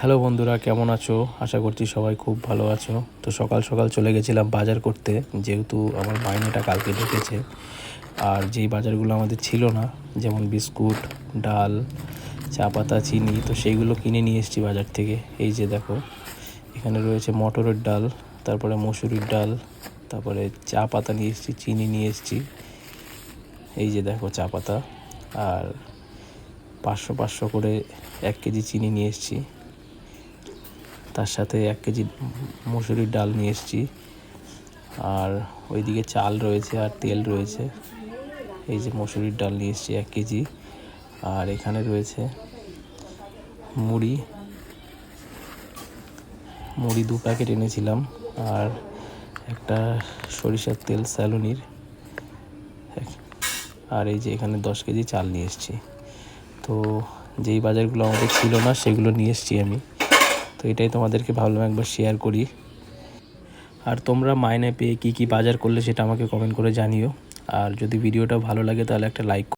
Hello বন্ধুরা, কেমন আছো? আশা করছি সবাই খুব ভালো আছো। তো সকাল সকাল চলে গেছিলাম বাজার করতে, যেহেতু আমার মাইনেটা কালকে ঢুকেছে। আর যেই বাজারগুলো আমাদের ছিল না, যেমন বিস্কুট, ডাল, চা পাতা, চিনি, তো সেইগুলো কিনে নিয়ে এসেছি বাজার থেকে। এই যে দেখো, এখানে রয়েছে মটরের ডাল, তারপরে মসুরির ডাল, তারপরে চা পাতা নিয়ে এসেছি, চিনি নিয়ে এসেছি। এই যে দেখো চা পাতা, আর 500 করে 1 কেজি চিনি নিয়ে এসেছি। তার সাথে 1 কেজি মসুরির ডাল নিয়ে এসেছি। আর ওইদিকে চাল রয়েছে আর তেল রয়েছে। এই যে মসুরির ডাল নিয়ে এসেছি 1 কেজি। আর এখানে রয়েছে মুড়ি 2 প্যাকেট এনেছিলাম। আর একটা সরিষার তেল স্যালোনির। আর এই যে এখানে 10 কেজি চাল নিয়ে এসেছি। তো যেই বাজারগুলো আমাদের ছিল না সেগুলো নিয়ে এসেছি আমি। তো এটাই তোমাদেরকে ভাবলাম একবার শেয়ার করি। আর তোমরা মাইনে পেয়ে কী কী বাজার করলে সেটা আমাকে কমেন্ট করে জানিও। আর যদি ভিডিওটা ভালো লাগে তাহলে একটা লাইক